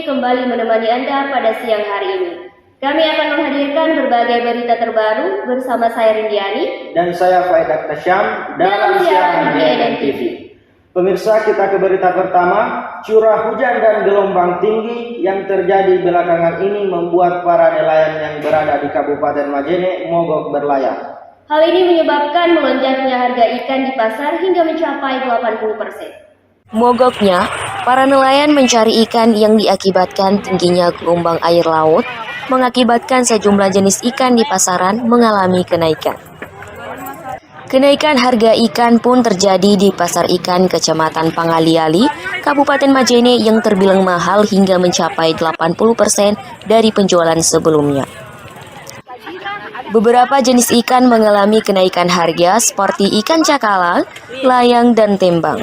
TV kembali menemani Anda pada siang hari ini. Kami akan menghadirkan berbagai berita terbaru bersama saya Rindiani dan saya Faidat Tasyam dalam siaran DNM TV. Pemirsa, kita ke berita pertama. Curah hujan dan gelombang tinggi yang terjadi belakangan ini membuat para nelayan yang berada di Kabupaten Majene mogok berlayar. Hal ini menyebabkan melonjaknya harga ikan di pasar hingga mencapai 80%. Mogoknya, para nelayan mencari ikan yang diakibatkan tingginya gelombang air laut, mengakibatkan sejumlah jenis ikan di pasaran mengalami kenaikan. Kenaikan harga ikan pun terjadi di Pasar Ikan Kecamatan Pangaliali, Kabupaten Majene yang terbilang mahal hingga mencapai 80% dari penjualan sebelumnya. Beberapa jenis ikan mengalami kenaikan harga seperti ikan cakalang, layang, dan tembang.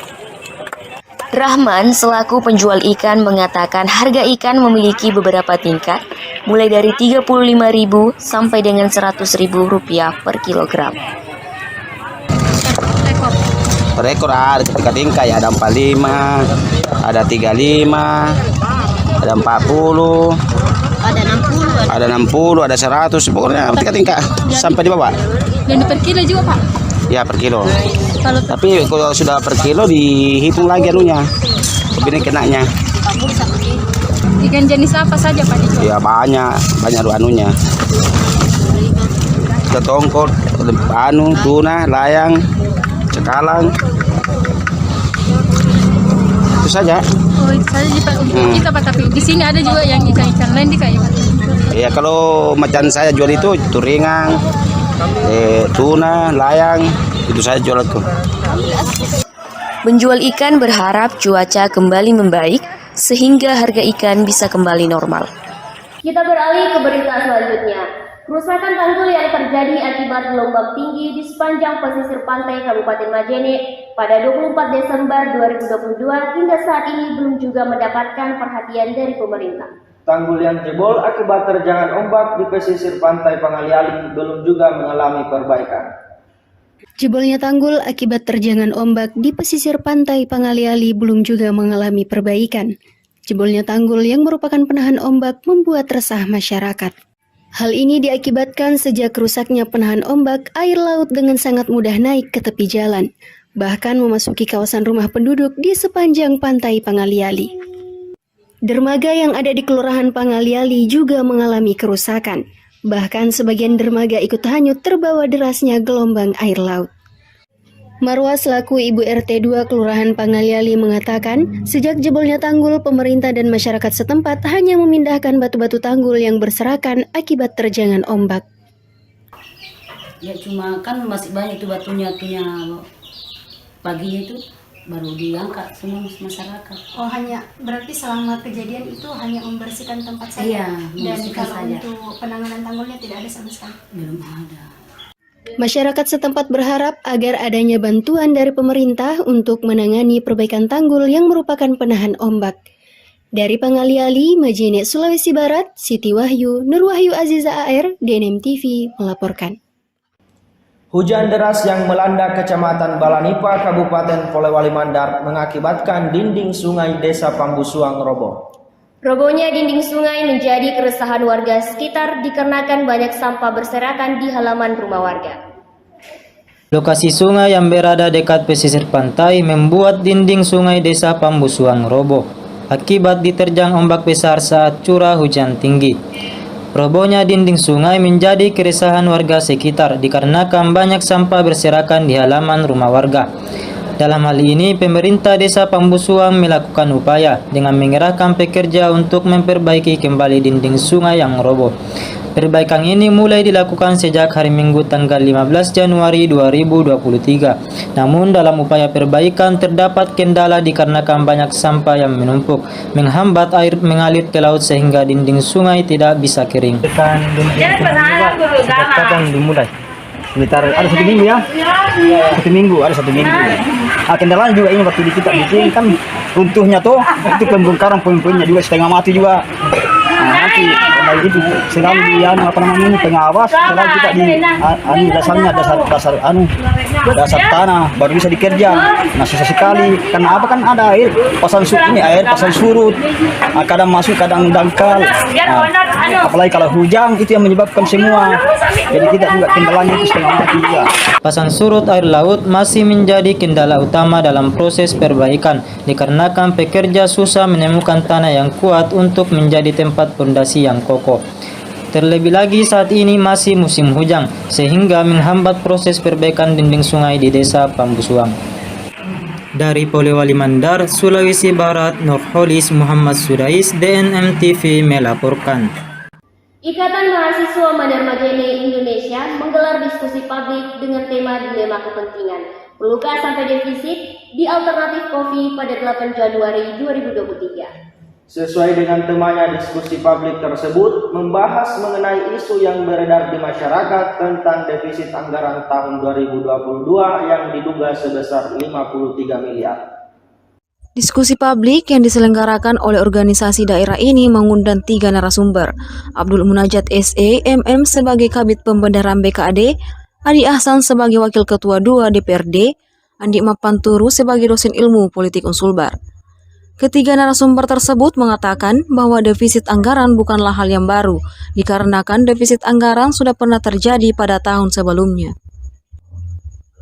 Rahman selaku penjual ikan mengatakan harga ikan memiliki beberapa tingkat, mulai dari Rp35.000 sampai dengan Rp100.000 per kilogram. Per ekor ada tingkat ya, ada 45, ada 35, ada 40, ada 60, ada 100, pokoknya tingkat sampai di bawah. Dan per kilo juga, Pak? Ya, per kilo. Tapi kalau sudah per kilo dihitung lagi anunya, ini kenanya. Ikan jenis apa saja, Pak, dijual? Ya banyak anunya. Ketongkol, tuna, layang, cakalang. Itu saja. Oh, itu saja untuk kita, Pak. Tapi di sini ada juga yang ikan-ikan lain kayak Pak. Ya, kalau macam saya jual itu turingan, tuna, layang, itu saya jual tuh. Menjual ikan berharap cuaca kembali membaik sehingga harga ikan bisa kembali normal. Kita beralih ke berita selanjutnya. Kerusakan tanggul yang terjadi akibat gelombang tinggi di sepanjang pesisir pantai Kabupaten Majene pada 24 Desember 2022 hingga saat ini belum juga mendapatkan perhatian dari pemerintah. Tanggul yang jebol akibat terjangan ombak di pesisir pantai Pangaliali belum juga mengalami perbaikan. Jebolnya tanggul akibat terjangan ombak di pesisir pantai Pangaliali belum juga mengalami perbaikan. Jebolnya tanggul yang merupakan penahan ombak membuat resah masyarakat. Hal ini diakibatkan sejak rusaknya penahan ombak, air laut dengan sangat mudah naik ke tepi jalan, bahkan memasuki kawasan rumah penduduk di sepanjang pantai Pangaliali. Dermaga yang ada di Kelurahan Pangaliali juga mengalami kerusakan. Bahkan sebagian dermaga ikut hanyut terbawa derasnya gelombang air laut. Marwa selaku Ibu RT 2 Kelurahan Pangaliali mengatakan, sejak jebolnya tanggul, pemerintah dan masyarakat setempat hanya memindahkan batu-batu tanggul yang berserakan akibat terjangan ombak. Ya cuma kan masih banyak tuh batunya paginya itu baru diangkat semua masyarakat. Oh, hanya berarti selama kejadian itu hanya membersihkan tempat saja? Iya, dan membersihkan kalau saja. untuk penanganan tanggulnya tidak ada sama sekali? Belum ada. Masyarakat setempat berharap agar adanya bantuan dari pemerintah untuk menangani perbaikan tanggul yang merupakan penahan ombak. Dari Pangaliali, Majene, Sulawesi Barat, Siti Wahyu, Nur Wahyu Aziza AR, DNM TV melaporkan. Hujan deras yang melanda Kecamatan Balanipa, Kabupaten Polewali Mandar mengakibatkan dinding sungai Desa Pambusuang roboh. Robohnya dinding sungai menjadi keresahan warga sekitar dikarenakan banyak sampah berserakan di halaman rumah warga. Lokasi sungai yang berada dekat pesisir pantai membuat dinding sungai Desa Pambusuang roboh akibat diterjang ombak besar saat curah hujan tinggi. Robohnya dinding sungai menjadi keresahan warga sekitar dikarenakan banyak sampah berserakan di halaman rumah warga. Dalam hal ini, pemerintah Desa Pambusuang melakukan upaya dengan mengerahkan pekerja untuk memperbaiki kembali dinding sungai yang roboh. Perbaikan ini mulai dilakukan sejak hari Minggu tanggal 15 Januari 2023. Namun dalam upaya perbaikan terdapat kendala dikarenakan banyak sampah yang menumpuk, menghambat air mengalir ke laut sehingga dinding sungai tidak bisa kering. Kapan dimulai? Sekitar ada 1 minggu ya? 1 minggu, ada 1 minggu. Kendalanya juga ini waktu kita bikin kan runtuhnya tuh, itu pembongkaran puing-puingnya juga setengah mati juga. Nanti itu selalu di pengawas, selalu juga di dasarnya dasar tanah baru bisa dikerja. Nah susah sekali karena apa kan ada air pasang surut, kadang masuk kadang dangkal. Apalagi kalau hujan itu yang menyebabkan semua. Jadi kita juga kendalanya itu setengah mati juga. Pasang surut air laut masih menjadi kendala utama dalam proses perbaikan dikarenakan pekerja susah menemukan tanah yang kuat untuk menjadi tempat pondasi yang kokoh. Terlebih lagi saat ini masih musim hujan sehingga menghambat proses perbaikan dinding sungai di Desa Pambusuang. Dari Polewali Mandar, Sulawesi Barat, Nurholis Muhammad Sudais, DNM TV melaporkan. Ikatan Mahasiswa Mandar Majene Indonesia menggelar diskusi publik dengan tema dilema kepentingan. Perlukah sampai defisit di Alternatif Kopi pada 8 Januari 2023? Sesuai dengan temanya, diskusi publik tersebut membahas mengenai isu yang beredar di masyarakat tentang defisit anggaran tahun 2022 yang diduga sebesar 53 miliar. Diskusi publik yang diselenggarakan oleh organisasi daerah ini mengundang 3 narasumber. Abdul Munajat SE MM sebagai Kabid Pembenaran BKD, Adi Ahsan sebagai Wakil Ketua 2 DPRD, Andi Mapanturu sebagai dosen ilmu politik Unsulbar. Ketiga narasumber tersebut mengatakan bahwa defisit anggaran bukanlah hal yang baru, dikarenakan defisit anggaran sudah pernah terjadi pada tahun sebelumnya.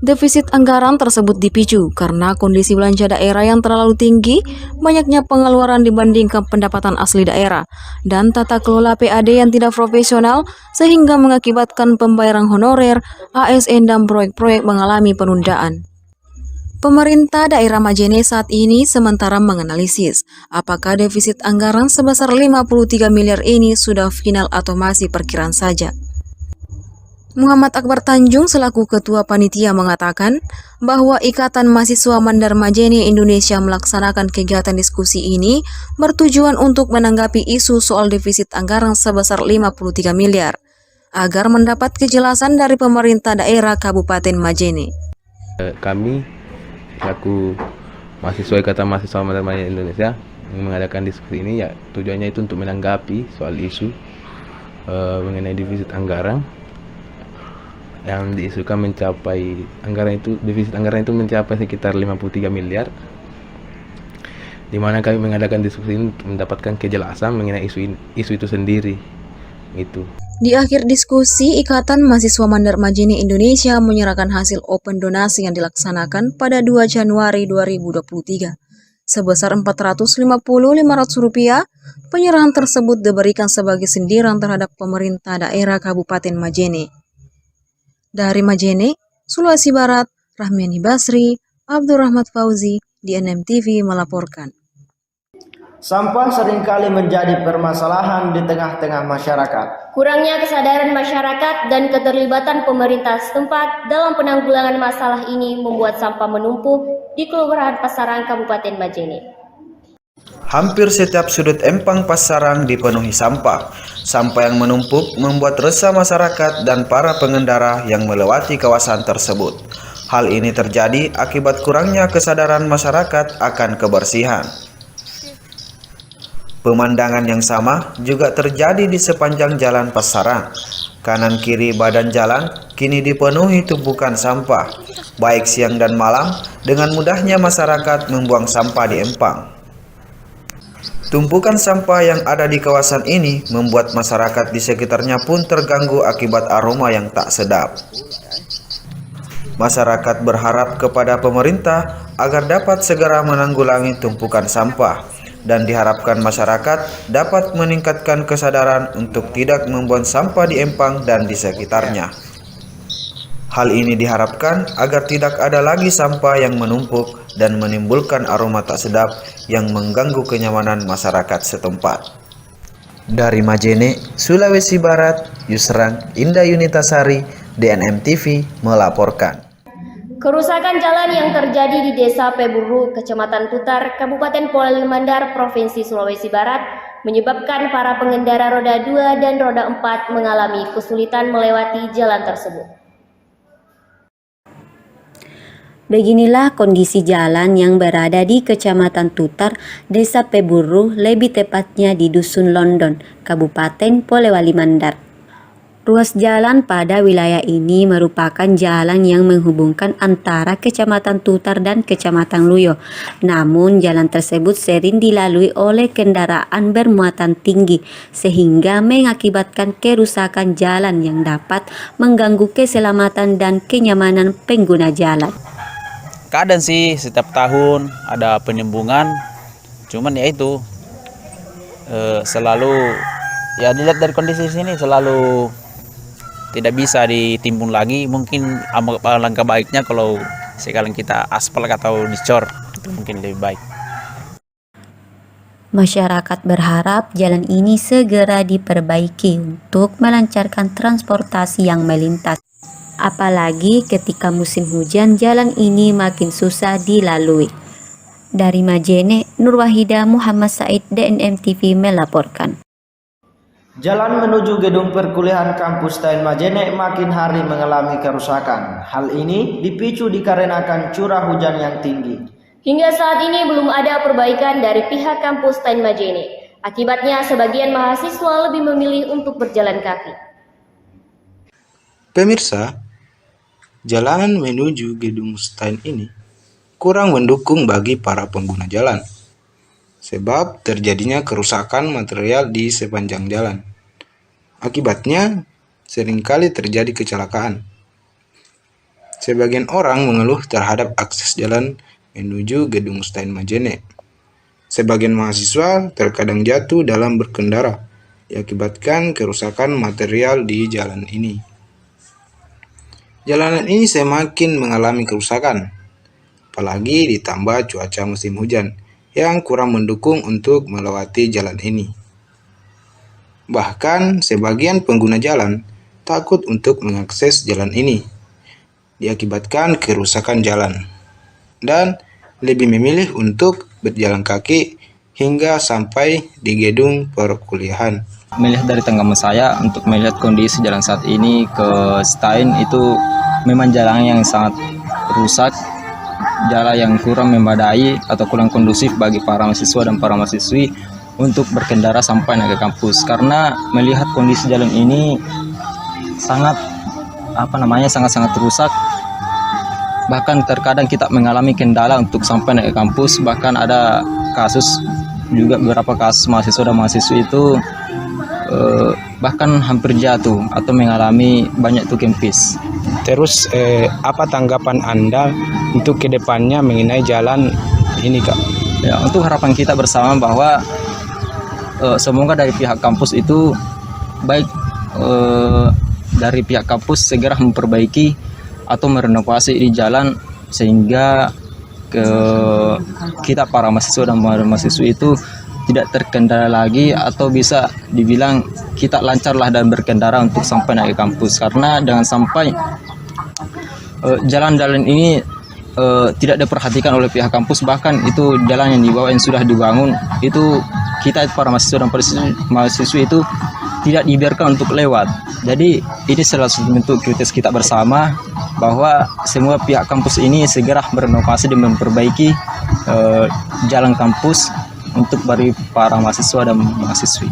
Defisit anggaran tersebut dipicu karena kondisi belanja daerah yang terlalu tinggi, banyaknya pengeluaran dibandingkan pendapatan asli daerah, dan tata kelola PAD yang tidak profesional sehingga mengakibatkan pembayaran honorer, ASN dan proyek-proyek mengalami penundaan. Pemerintah daerah Majene saat ini sementara menganalisis apakah defisit anggaran sebesar 53 miliar ini sudah final atau masih perkiraan saja. Muhammad Akbar Tanjung selaku Ketua Panitia mengatakan bahwa Ikatan Mahasiswa Mandar Majene Indonesia melaksanakan kegiatan diskusi ini bertujuan untuk menanggapi isu soal defisit anggaran sebesar 53 miliar agar mendapat kejelasan dari pemerintah daerah Kabupaten Majene. Kami selaku mahasiswa Ikatan Mahasiswa Mandar Majene Indonesia mengadakan diskusi ini ya tujuannya itu untuk menanggapi soal isu mengenai defisit anggaran yang diisukan mencapai defisit anggaran itu mencapai sekitar 53 miliar, di mana kami mengadakan diskusi ini untuk mendapatkan kejelasan mengenai isu itu sendiri. Itu. Di akhir diskusi, Ikatan Mahasiswa Mandar Majene Indonesia menyerahkan hasil open donasi yang dilaksanakan pada 2 Januari 2023 sebesar Rp450.500. Penyerahan tersebut diberikan sebagai sindiran terhadap pemerintah daerah Kabupaten Majene. Dari Majene, Sulawesi Barat, Rahmiani Basri, Abdurrahmat Fauzi, DNM TV melaporkan. Sampah seringkali menjadi permasalahan di tengah-tengah masyarakat. Kurangnya kesadaran masyarakat dan keterlibatan pemerintah setempat dalam penanggulangan masalah ini membuat sampah menumpuk di Kelurahan Pasarang, Kabupaten Majene. Hampir setiap sudut empang Pasarang dipenuhi sampah. Sampah yang menumpuk membuat resah masyarakat dan para pengendara yang melewati kawasan tersebut. Hal ini terjadi akibat kurangnya kesadaran masyarakat akan kebersihan. Pemandangan yang sama juga terjadi di sepanjang jalan Pasarang. Kanan kiri badan jalan kini dipenuhi tumpukan sampah. Baik siang dan malam, dengan mudahnya masyarakat membuang sampah di empang. Tumpukan sampah yang ada di kawasan ini membuat masyarakat di sekitarnya pun terganggu akibat aroma yang tak sedap. Masyarakat berharap kepada pemerintah agar dapat segera menanggulangi tumpukan sampah dan diharapkan masyarakat dapat meningkatkan kesadaran untuk tidak membuang sampah di empang dan di sekitarnya. Hal ini diharapkan agar tidak ada lagi sampah yang menumpuk dan menimbulkan aroma tak sedap yang mengganggu kenyamanan masyarakat setempat. Dari Majene, Sulawesi Barat, Yusran Indah Yunitasari, DNM TV melaporkan. Kerusakan jalan yang terjadi di Desa Peburu, Kecamatan Tutar, Kabupaten Polewali Mandar, Provinsi Sulawesi Barat, menyebabkan para pengendara roda 2 dan roda 4 mengalami kesulitan melewati jalan tersebut. Beginilah kondisi jalan yang berada di Kecamatan Tutar, Desa Peburu, lebih tepatnya di Dusun London, Kabupaten Polewali Mandar. Ruas jalan pada wilayah ini merupakan jalan yang menghubungkan antara Kecamatan Tutar dan Kecamatan Luyo. Namun jalan tersebut sering dilalui oleh kendaraan bermuatan tinggi sehingga mengakibatkan kerusakan jalan yang dapat mengganggu keselamatan dan kenyamanan pengguna jalan. Kadang sih setiap tahun ada penyembungan, cuman ya itu selalu ya dilihat dari kondisi sini selalu tidak bisa ditimbun lagi. Mungkin langkah baiknya kalau sekarang kita aspal atau dicor, itu mungkin lebih baik. Masyarakat berharap jalan ini segera diperbaiki untuk melancarkan transportasi yang melintas. Apalagi ketika musim hujan, jalan ini makin susah dilalui. Dari Majene, Nur Wahida, Muhammad Said, DNM TV melaporkan. Jalan menuju gedung perkuliahan kampus Tain Majene makin hari mengalami kerusakan. Hal ini dipicu dikarenakan curah hujan yang tinggi. Hingga saat ini belum ada perbaikan dari pihak kampus Tain Majene. Akibatnya sebagian mahasiswa lebih memilih untuk berjalan kaki. Pemirsa, jalan menuju gedung Stein ini kurang mendukung bagi para pengguna jalan, sebab terjadinya kerusakan material di sepanjang jalan. Akibatnya, seringkali terjadi kecelakaan. Sebagian orang mengeluh terhadap akses jalan menuju gedung Stein Majene. Sebagian mahasiswa terkadang jatuh dalam berkendara, diakibatkan kerusakan material di jalan ini. Jalanan ini semakin mengalami kerusakan, apalagi ditambah cuaca musim hujan yang kurang mendukung untuk melewati jalan ini. Bahkan sebagian pengguna jalan takut untuk mengakses jalan ini, diakibatkan kerusakan jalan, dan lebih memilih untuk berjalan kaki hingga sampai di gedung perkuliahan. Melihat dari tanggapan saya untuk melihat kondisi jalan saat ini ke Stein itu memang jalan yang sangat rusak, jalan yang kurang memadai atau kurang kondusif bagi para mahasiswa dan para mahasiswi untuk berkendara sampai naik ke kampus. Karena melihat kondisi jalan ini sangat sangat rusak. Bahkan terkadang kita mengalami kendala untuk sampai naik ke kampus. Bahkan ada kasus juga beberapa kasus mahasiswa dan mahasiswi itu bahkan hampir jatuh atau mengalami banyak kempis. Terus apa tanggapan Anda untuk kedepannya mengenai jalan ini, Kak? Ya, untuk harapan kita bersama bahwa semoga dari pihak kampus itu baik dari pihak kampus segera memperbaiki atau merenovasi di jalan sehingga kita para mahasiswa dan mahasiswi itu tidak terkendala lagi atau bisa dibilang kita lancarlah dan berkendara untuk sampai naik ke kampus. Karena jangan sampai jalan-jalan ini tidak diperhatikan oleh pihak kampus, bahkan itu jalan yang di bawah yang sudah dibangun itu kita para mahasiswa dan mahasiswi itu tidak dibiarkan untuk lewat. Jadi ini salah satu bentuk kritis kita bersama bahwa semua pihak kampus ini segera merenovasi dan memperbaiki jalan kampus untuk bagi para mahasiswa dan mahasiswi.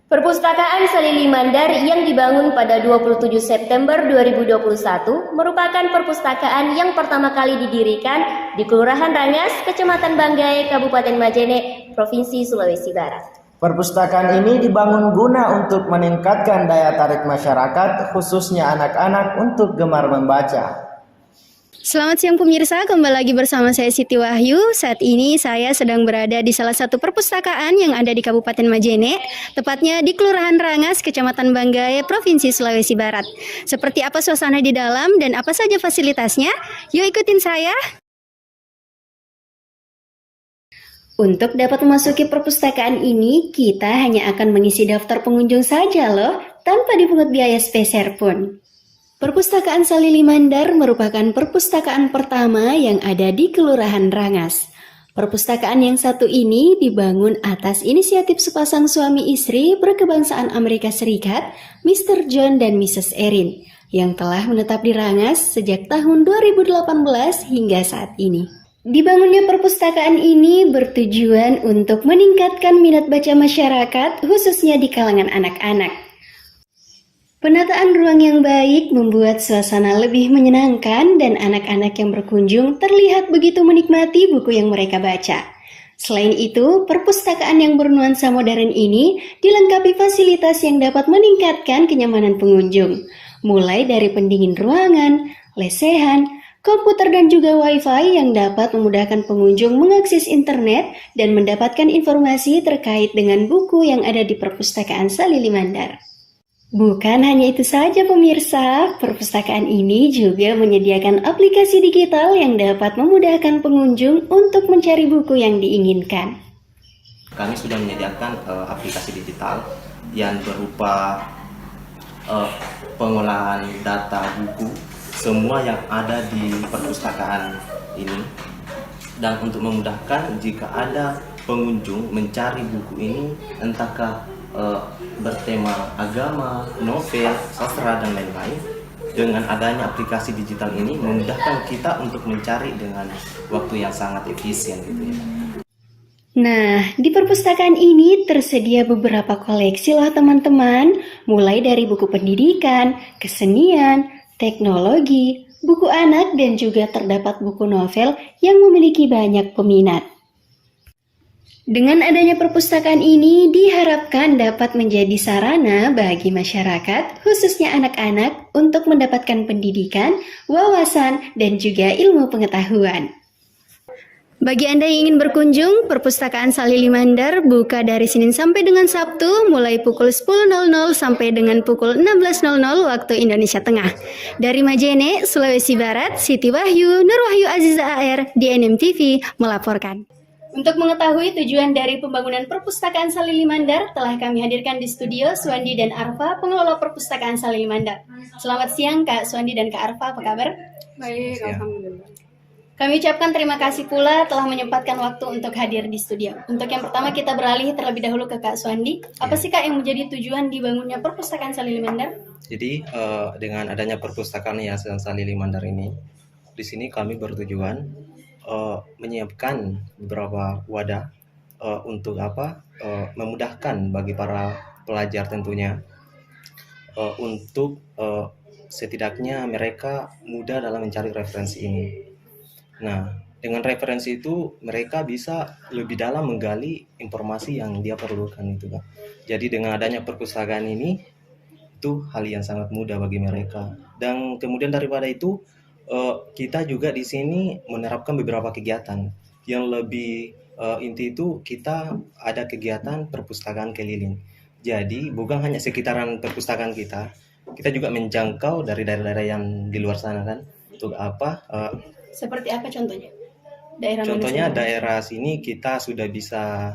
Perpustakaan Salili Mandar yang dibangun pada 27 September 2021 merupakan perpustakaan yang pertama kali didirikan di Kelurahan Rangas, Kecamatan Banggai, Kabupaten Majene, Provinsi Sulawesi Barat. Perpustakaan ini dibangun guna untuk meningkatkan daya tarik masyarakat, khususnya anak-anak untuk gemar membaca. Selamat siang pemirsa, kembali lagi bersama saya Siti Wahyu. Saat ini saya sedang berada di salah satu perpustakaan yang ada di Kabupaten Majene, tepatnya di Kelurahan Rangas, Kecamatan Banggai, Provinsi Sulawesi Barat. Seperti apa suasana di dalam dan apa saja fasilitasnya? Yuk ikutin saya. Untuk dapat memasuki perpustakaan ini, kita hanya akan mengisi daftar pengunjung saja loh, tanpa dipungut biaya spesial pun. Perpustakaan Salili Mandar merupakan perpustakaan pertama yang ada di Kelurahan Rangas. Perpustakaan yang satu ini dibangun atas inisiatif sepasang suami istri berkebangsaan Amerika Serikat, Mr. John dan Mrs. Erin. yang telah menetap di Rangas sejak tahun 2018 hingga saat ini. Dibangunnya perpustakaan ini bertujuan untuk meningkatkan minat baca masyarakat, khususnya di kalangan anak-anak. Penataan ruang yang baik membuat suasana lebih menyenangkan dan anak-anak yang berkunjung terlihat begitu menikmati buku yang mereka baca. Selain itu, perpustakaan yang bernuansa modern ini dilengkapi fasilitas yang dapat meningkatkan kenyamanan pengunjung, mulai dari pendingin ruangan, lesehan, komputer dan juga Wi-Fi yang dapat memudahkan pengunjung mengakses internet dan mendapatkan informasi terkait dengan buku yang ada di Perpustakaan Salili Mandar. Bukan hanya itu saja pemirsa, perpustakaan ini juga menyediakan aplikasi digital yang dapat memudahkan pengunjung untuk mencari buku yang diinginkan. Kami sudah menyediakan aplikasi digital yang berupa pengolahan data buku semua yang ada di perpustakaan ini, dan untuk memudahkan jika ada pengunjung mencari buku ini entahkah bertema agama, novel, sastra dan lain-lain, dengan adanya aplikasi digital ini memudahkan kita untuk mencari dengan waktu yang sangat efisien gitu ya. Nah, di perpustakaan ini tersedia beberapa koleksi loh teman-teman, mulai dari buku pendidikan, kesenian, teknologi, buku anak, dan juga terdapat buku novel yang memiliki banyak peminat. Dengan adanya perpustakaan ini diharapkan dapat menjadi sarana bagi masyarakat, khususnya anak-anak, untuk mendapatkan pendidikan, wawasan, dan juga ilmu pengetahuan. Bagi Anda yang ingin berkunjung, Perpustakaan Salili Mandar buka dari Senin sampai dengan Sabtu mulai pukul 10.00 sampai dengan pukul 16.00 waktu Indonesia Tengah. Dari Majene, Sulawesi Barat, Siti Wahyu, Nur Wahyu Aziza AR, DNM TV melaporkan. Untuk mengetahui tujuan dari pembangunan Perpustakaan Salili Mandar, telah kami hadirkan di studio Suwandi dan Arfa, pengelola Perpustakaan Salili Mandar. Selamat siang Kak Suwandi dan Kak Arfa, apa kabar? Baik, alhamdulillah. Kami ucapkan terima kasih pula telah menyempatkan waktu untuk hadir di studio. Untuk yang pertama kita beralih terlebih dahulu ke Kak Suwandi. Apa sih Kak yang menjadi tujuan dibangunnya Perpustakaan Salili Mandar? Jadi dengan adanya Perpustakaan Yayasan Salili Mandar ini, di sini kami bertujuan menyiapkan beberapa wadah untuk memudahkan bagi para pelajar tentunya untuk setidaknya mereka mudah dalam mencari referensi ini. Nah, dengan referensi itu mereka bisa lebih dalam menggali informasi yang dia perlukan itu Kak. Jadi dengan adanya perpustakaan ini itu hal yang sangat mudah bagi mereka. Dan kemudian daripada itu kita juga di sini menerapkan beberapa kegiatan yang lebih inti itu kita ada kegiatan perpustakaan keliling. Jadi bukan hanya sekitaran perpustakaan kita juga menjangkau dari daerah-daerah yang di luar sana kan. Untuk apa? Seperti apa contohnya? Contohnya daerah sini kita sudah bisa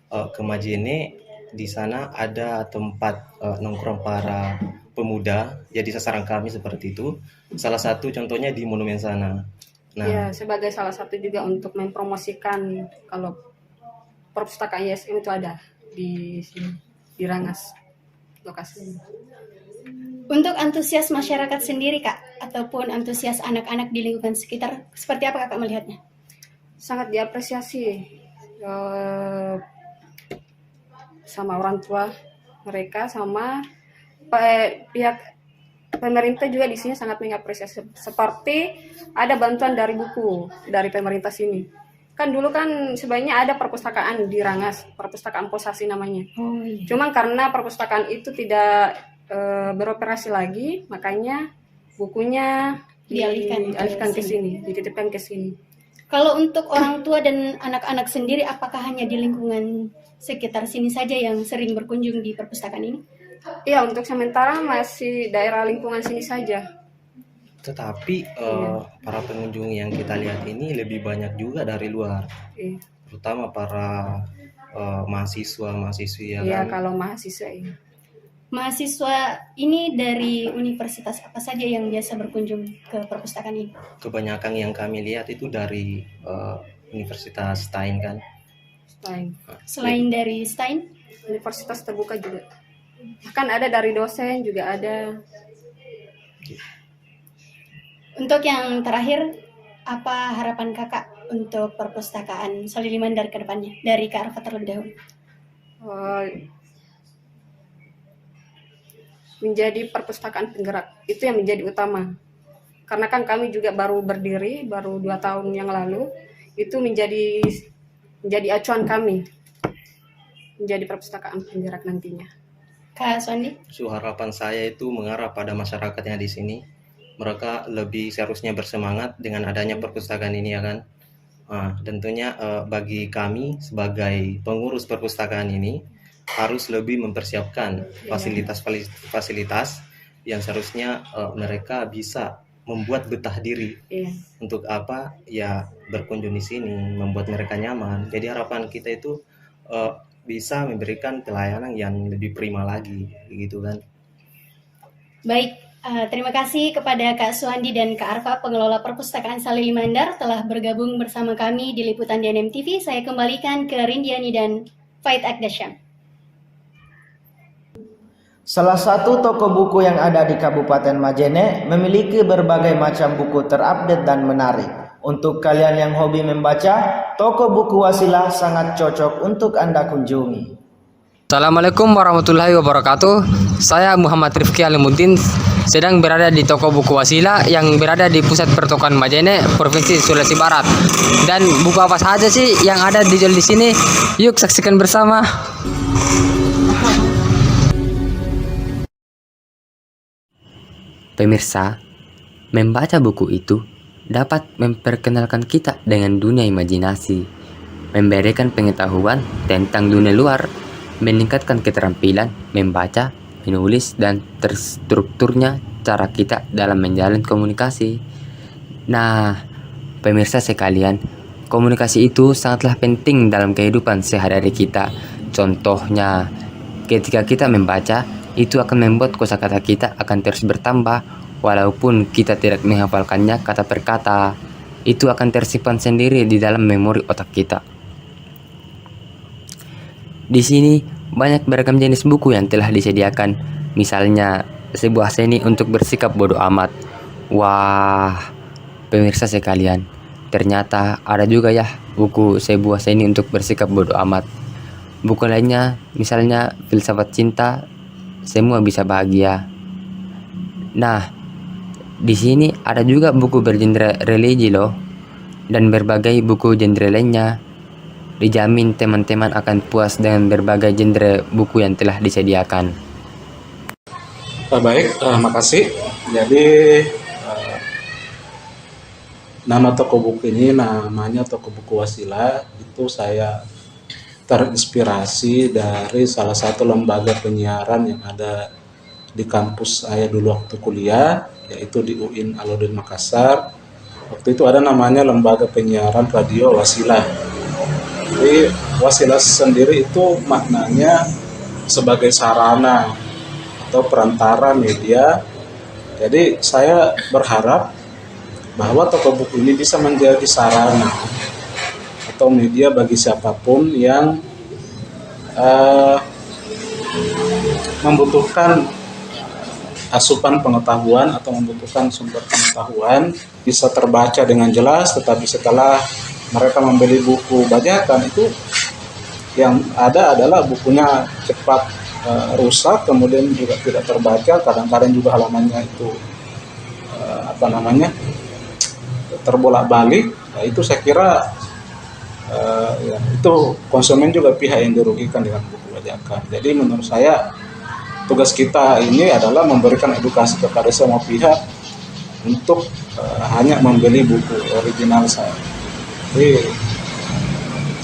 ke Majene, di sana ada tempat nongkrong para pemuda, jadi sasaran kami seperti itu. Salah satu contohnya di monumen sana. Nah, Ya, sebagai salah satu juga untuk mempromosikan kalau perpustakaan YSM itu ada di sini, di Rangas lokasinya. Untuk antusias masyarakat sendiri Kak, ataupun antusias anak-anak di lingkungan sekitar, seperti apa Kakak melihatnya? Sangat diapresiasi sama orang tua mereka, sama pihak pemerintah juga di sini sangat mengapresiasi. Seperti ada bantuan dari buku dari pemerintah sini. Kan dulu kan sebenarnya ada perpustakaan di Rangas, perpustakaan Posasi namanya. Oh, iya. Cuman karena perpustakaan itu tidak beroperasi lagi, makanya bukunya dialihkan ke sini, dititipkan ke sini. Kalau untuk orang tua dan anak-anak sendiri, apakah hanya di lingkungan sekitar sini saja yang sering berkunjung di perpustakaan ini? Iya, untuk sementara masih daerah lingkungan sini saja. tetapi para pengunjung yang kita lihat ini lebih banyak juga dari luar, terutama para mahasiswa-mahasiswi yang Iya, kalau mahasiswa ini. Mahasiswa ini dari universitas apa saja yang biasa berkunjung ke perpustakaan ini? kebanyakan yang kami lihat itu dari Universitas Stein kan. Stein. Selain dari Stein, Universitas terbuka juga. Bahkan ada dari dosen juga ada. Untuk yang terakhir, apa harapan kakak untuk perpustakaan Salili Mandar ke depannya dari Kak Arfa terlebih dahulu? Menjadi perpustakaan penggerak itu yang menjadi utama, karena kan kami juga baru berdiri baru 2 tahun yang lalu, itu menjadi acuan kami menjadi perpustakaan penggerak nantinya. Kak Sondi? Harapan saya itu mengarah pada masyarakatnya di sini. Mereka lebih seharusnya bersemangat dengan adanya perpustakaan ini, ya kan. Tentunya bagi kami sebagai pengurus perpustakaan ini harus lebih mempersiapkan fasilitas-fasilitas yang seharusnya mereka bisa membuat betah diri. Untuk apa ya berkunjung di sini, membuat mereka nyaman. Jadi harapan kita itu bisa memberikan pelayanan yang lebih prima lagi, gitu kan. Baik, terima kasih kepada Kak Suandi dan Kak Arfa, pengelola perpustakaan Salili Mandar, telah bergabung bersama kami di liputan DNM TV. Saya kembalikan ke Rindiani dan Faid Akdasyam. Salah satu toko buku yang ada di Kabupaten Majene memiliki berbagai macam buku terupdate dan menarik. Untuk kalian yang hobi membaca, toko buku Wasilah sangat cocok untuk Anda kunjungi. Assalamualaikum warahmatullahi wabarakatuh. Saya Muhammad Rifki Alimuddin, sedang berada di toko buku Wasilah yang berada di pusat pertokoan Majene, Provinsi Sulawesi Barat. Dan buku apa saja sih yang ada dijual di sini? Yuk saksikan bersama. Pemirsa, membaca buku itu dapat memperkenalkan kita dengan dunia imajinasi, memberikan pengetahuan tentang dunia luar, meningkatkan keterampilan membaca, menulis, dan terstrukturnya cara kita dalam menjalin komunikasi. Nah, pemirsa sekalian, komunikasi itu sangatlah penting dalam kehidupan sehari-hari kita. Contohnya, ketika kita membaca, itu akan membuat kosakata kita akan terus bertambah. Walaupun kita tidak menghafalkannya kata per kata, itu akan tersimpan sendiri di dalam memori otak kita. Di sini banyak beragam jenis buku yang telah disediakan. Misalnya sebuah seni untuk bersikap bodoh amat. Wah, pemirsa sekalian, ternyata ada juga ya buku sebuah seni untuk bersikap bodoh amat. Buku lainnya misalnya filsafat cinta, semua bisa bahagia. Nah, di sini ada juga buku bergenre religi loh, dan berbagai buku genre lainnya. Dijamin teman-teman akan puas dengan berbagai genre buku yang telah disediakan. Baik, makasih. Jadi nama toko buku ini namanya Toko Buku Wasilah. Itu saya terinspirasi dari salah satu lembaga penyiaran yang ada di kampus saya dulu waktu kuliah, yaitu di UIN Alauddin Makassar. Waktu itu ada namanya Lembaga Penyiaran Radio Wasilah. Jadi Wasilah sendiri itu maknanya sebagai sarana atau perantara media. Jadi saya berharap bahwa toko buku ini bisa menjadi sarana atau media bagi siapapun yang membutuhkan asupan pengetahuan atau membutuhkan sumber pengetahuan, bisa terbaca dengan jelas. Tetapi setelah mereka membeli buku bajakan, itu yang ada adalah bukunya cepat rusak, kemudian juga tidak terbaca, kadang-kadang juga halamannya itu terbolak-balik. Nah, itu saya kira itu konsumen juga pihak yang dirugikan dengan buku bajakan. Jadi menurut saya tugas kita ini adalah memberikan edukasi kepada semua pihak untuk hanya membeli buku original saya. Jadi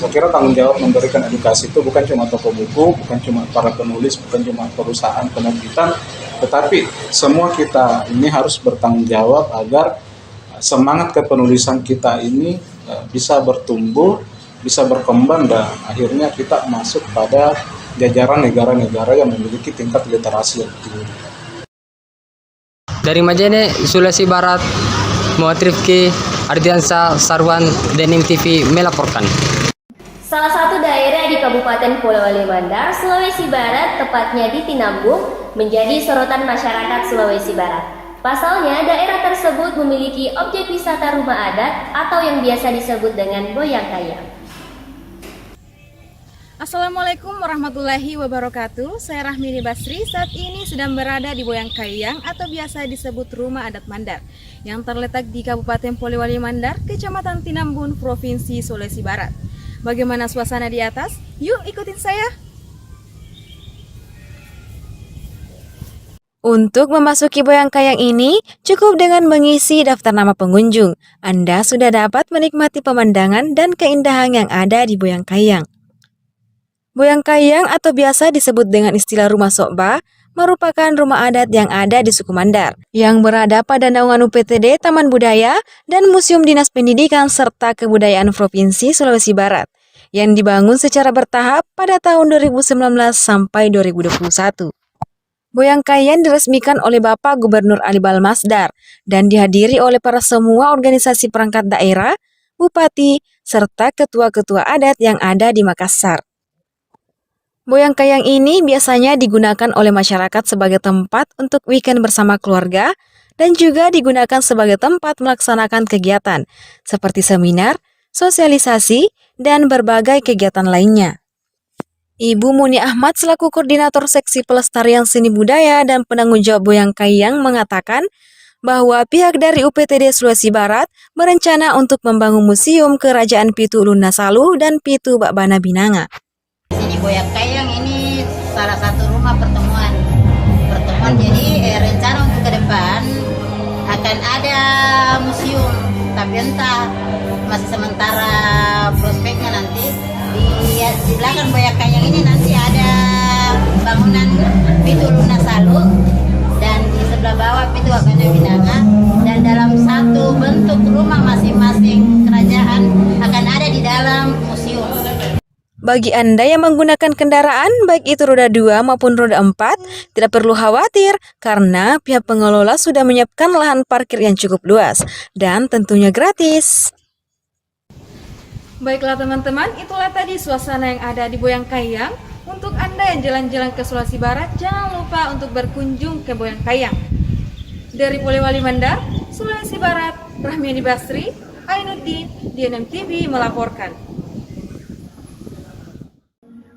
saya kira tanggung jawab memberikan edukasi itu bukan cuma toko buku, bukan cuma para penulis, bukan cuma perusahaan penerbitan, tetapi semua kita ini harus bertanggung jawab agar semangat kepenulisan kita ini bisa bertumbuh, bisa berkembang, dan akhirnya kita masuk pada jajaran negara-negara yang memiliki tingkat literasi yang tinggi. Dari Majene, Sulawesi Barat, Muhammad Rifki Ardiansa Sarwan, DNM TV melaporkan. Salah satu daerah di Kabupaten Polewali Mandar, Sulawesi Barat, tepatnya di Tinambung, menjadi sorotan masyarakat Sulawesi Barat. Pasalnya, daerah tersebut memiliki objek wisata rumah adat atau yang biasa disebut dengan Boyang Kayang. Assalamualaikum warahmatullahi wabarakatuh. Saya Rahmini Basri. Saat ini sedang berada di Boyang Kayang atau biasa disebut Rumah Adat Mandar yang terletak di Kabupaten Polewali Mandar, Kecamatan Tinambun, Provinsi Sulawesi Barat. Bagaimana suasana di atas? Yuk ikutin saya. Untuk memasuki Boyang Kayang ini, cukup dengan mengisi daftar nama pengunjung. Anda sudah dapat menikmati pemandangan dan keindahan yang ada di Boyang Kayang. Boyang Kayang atau biasa disebut dengan istilah Rumah Sokba merupakan rumah adat yang ada di suku Mandar yang berada pada naungan UPTD, Taman Budaya, dan Museum Dinas Pendidikan serta Kebudayaan Provinsi Sulawesi Barat yang dibangun secara bertahap pada tahun 2019 sampai 2021. Boyang Kayang diresmikan oleh Bapak Gubernur Ali Balmasdar dan dihadiri oleh para semua organisasi perangkat daerah, bupati, serta ketua-ketua adat yang ada di Makassar. Boyang Kayang ini biasanya digunakan oleh masyarakat sebagai tempat untuk weekend bersama keluarga dan juga digunakan sebagai tempat melaksanakan kegiatan seperti seminar, sosialisasi, dan berbagai kegiatan lainnya. Ibu Muni Ahmad selaku Koordinator Seksi Pelestarian Seni Budaya dan penanggung jawab Boyang Kayang mengatakan bahwa pihak dari UPTD Sulawesi Barat berencana untuk membangun museum Kerajaan Pitu Lunasalu dan Pitu Bakbana Binanga. Boyang Kayang ini salah satu rumah pertemuan. Jadi rencana untuk ke depan akan ada museum, tapi entah masih sementara prospeknya nanti. Di belakang Boyang Kayang ini nanti ada bangunan Pitu Lunasalu dan di sebelah bawah Pitu Bakbana Binanga, dan dalam satu bentuk rumah masing-masing kerajaan akan ada di dalam museum. Bagi Anda yang menggunakan kendaraan, baik itu roda 2 maupun roda 4, tidak perlu khawatir karena pihak pengelola sudah menyiapkan lahan parkir yang cukup luas dan tentunya gratis. Baiklah teman-teman, itulah tadi suasana yang ada di Boyang Kayang. Untuk Anda yang jalan-jalan ke Sulawesi Barat, jangan lupa untuk berkunjung ke Boyang Kayang. Dari Polewali Mandar, Sulawesi Barat, Rahmiani Basri, Ainuddin, DNM TV melaporkan.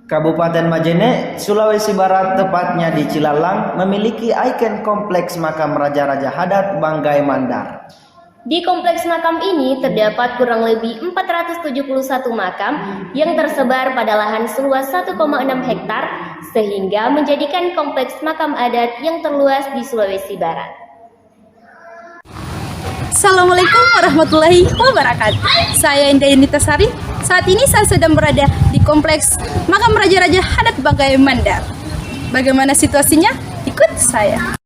Kabupaten Majene, Sulawesi Barat, tepatnya di Cilalang, memiliki ikon kompleks makam Raja-Raja Hadat Banggai Mandar. Di kompleks makam ini terdapat kurang lebih 471 makam yang tersebar pada lahan seluas 1,6 hektar sehingga menjadikan kompleks makam adat yang terluas di Sulawesi Barat. Assalamualaikum warahmatullahi wabarakatuh. Saya Indah Yunitasari. Saat ini saya sedang berada di kompleks makam Raja-Raja Hadat Banggai Mandar. Bagaimana situasinya? Ikut saya.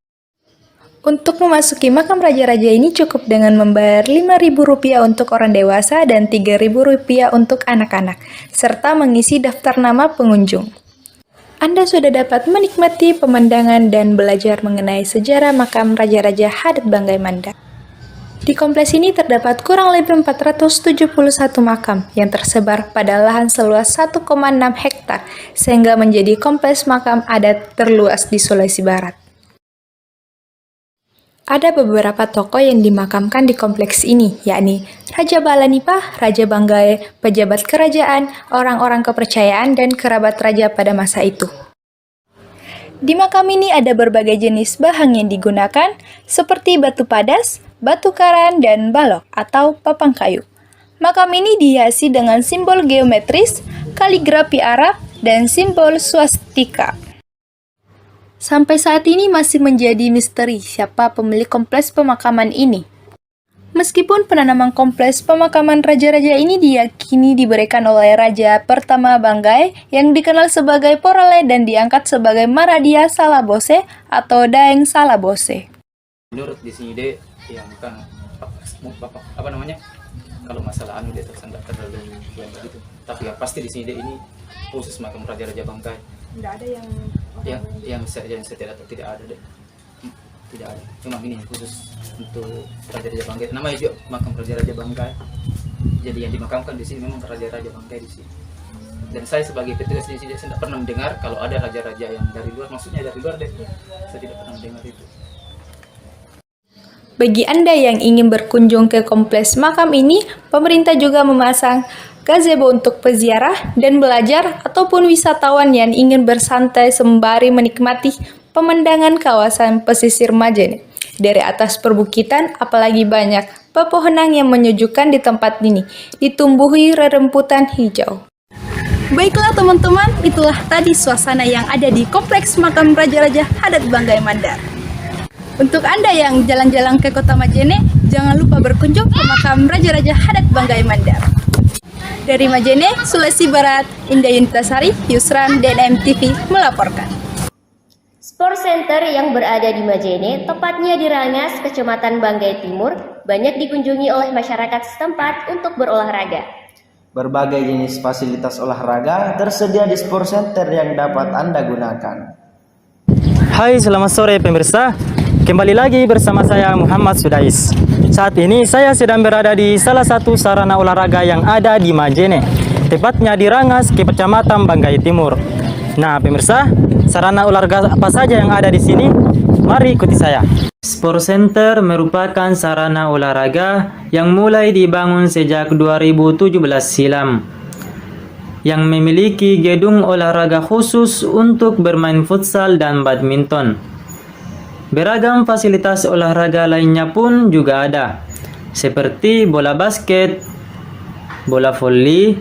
Untuk memasuki makam Raja-Raja ini cukup dengan membayar Rp5.000 untuk orang dewasa dan Rp3.000 untuk anak-anak, serta mengisi daftar nama pengunjung. Anda sudah dapat menikmati pemandangan dan belajar mengenai sejarah makam Raja-Raja Hadat Banggai Mandar. Di kompleks ini terdapat kurang lebih 471 makam yang tersebar pada lahan seluas 1,6 hektar, sehingga menjadi kompleks makam adat terluas di Sulawesi Barat. Ada beberapa tokoh yang dimakamkan di kompleks ini, yakni Raja Balanipah, Raja Banggai, pejabat kerajaan, orang-orang kepercayaan, dan kerabat raja pada masa itu. Di makam ini ada berbagai jenis bahan yang digunakan, seperti batu padas, batu karang, dan balok atau papang kayu. Makam ini dihiasi dengan simbol geometris, kaligrafi Arab, dan simbol swastika. Sampai saat ini masih menjadi misteri siapa pemilik kompleks pemakaman ini. Meskipun penanaman kompleks pemakaman raja-raja ini diyakini diberikan oleh Raja pertama Banggai yang dikenal sebagai Porale dan diangkat sebagai Maradia Salabose atau Daeng Salabose. Menurut di sini deh yang kan apa namanya, kalau masalah dia tersendat terlalu begitu, tapi ya pasti di sini deh ini khusus makam Raja-Raja Banggai. Tidak ada yang saya tidak ada deh, tidak ada, cuma ini khusus untuk Raja-Raja Banggai, namanya juga makam Raja-Raja Banggai. Jadi yang dimakamkan di sini memang Raja-Raja Banggai di sini. Dan saya sebagai petugas di sini saya tidak pernah mendengar kalau ada raja-raja yang dari luar, maksudnya dari luar deh, saya tidak pernah mendengar itu. Bagi Anda yang ingin berkunjung ke kompleks makam ini, pemerintah juga memasang gazebo untuk peziarah dan belajar ataupun wisatawan yang ingin bersantai sembari menikmati pemandangan kawasan pesisir Majene. Dari atas perbukitan, apalagi banyak pepohonan yang menyejukkan di tempat ini, ditumbuhi rerumputan hijau. Baiklah teman-teman, itulah tadi suasana yang ada di Kompleks Makam Raja-Raja Adat Banggai Mandar. Untuk Anda yang jalan-jalan ke Kota Majene, jangan lupa berkunjung ke Makam Raja-Raja Adat Banggai Mandar. Dari Majene, Sulawesi Barat, Indah Yunitasari, Yusran, DNM TV melaporkan. Sport Center yang berada di Majene, tepatnya di Rangas, Kecamatan Banggai Timur, banyak dikunjungi oleh masyarakat setempat untuk berolahraga. Berbagai jenis fasilitas olahraga tersedia di Sport Center yang dapat Anda gunakan. Hai, selamat sore pemirsa. Kembali lagi bersama saya Muhammad Sudais. Saat ini saya sedang berada di salah satu sarana olahraga yang ada di Majene, tepatnya di Rangas, Kecamatan Banggai Timur. Nah, pemirsa, sarana olahraga apa saja yang ada di sini? Mari ikuti saya. Sport Center merupakan sarana olahraga yang mulai dibangun sejak 2017 silam, yang memiliki gedung olahraga khusus untuk bermain futsal dan badminton. Beragam fasilitas olahraga lainnya pun juga ada, seperti bola basket, bola voli,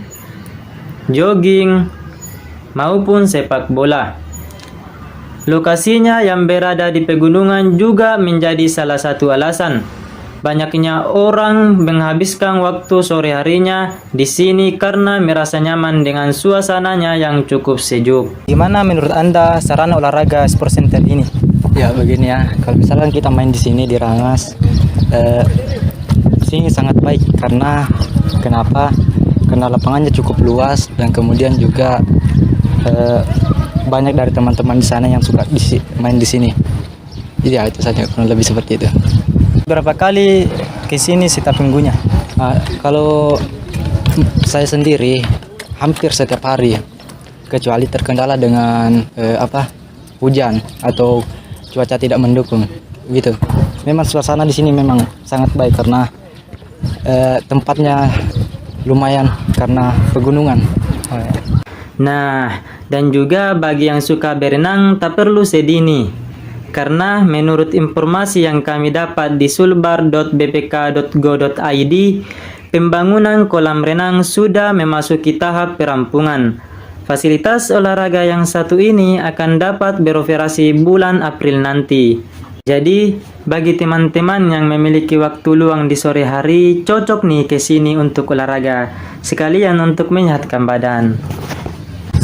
jogging, maupun sepak bola. Lokasinya yang berada di pegunungan juga menjadi salah satu alasan banyaknya orang menghabiskan waktu sore harinya di sini karena merasa nyaman dengan suasananya yang cukup sejuk. Gimana menurut Anda sarana olahraga Sport Center ini? Ya begini ya, kalau misalkan kita main di sini di Rangas, sini sangat baik karena kenapa? Karena lapangannya cukup luas dan kemudian juga banyak dari teman-teman di sana yang suka main di sini. Jadi ya itu saja, kurang lebih seperti itu. Berapa kali ke sini setiap minggunya? Kalau saya sendiri hampir setiap hari, kecuali terkendala dengan hujan atau cuaca tidak mendukung gitu. Memang suasana di sini memang sangat baik karena tempatnya lumayan karena pegunungan. Nah, dan juga bagi yang suka berenang tak perlu sedih nih, karena menurut informasi yang kami dapat di sulbar.bpk.go.id, pembangunan kolam renang sudah memasuki tahap perampungan. Fasilitas olahraga yang satu ini akan dapat beroperasi bulan April nanti. Jadi, bagi teman-teman yang memiliki waktu luang di sore hari, cocok nih ke sini untuk olahraga, sekalian untuk menyehatkan badan.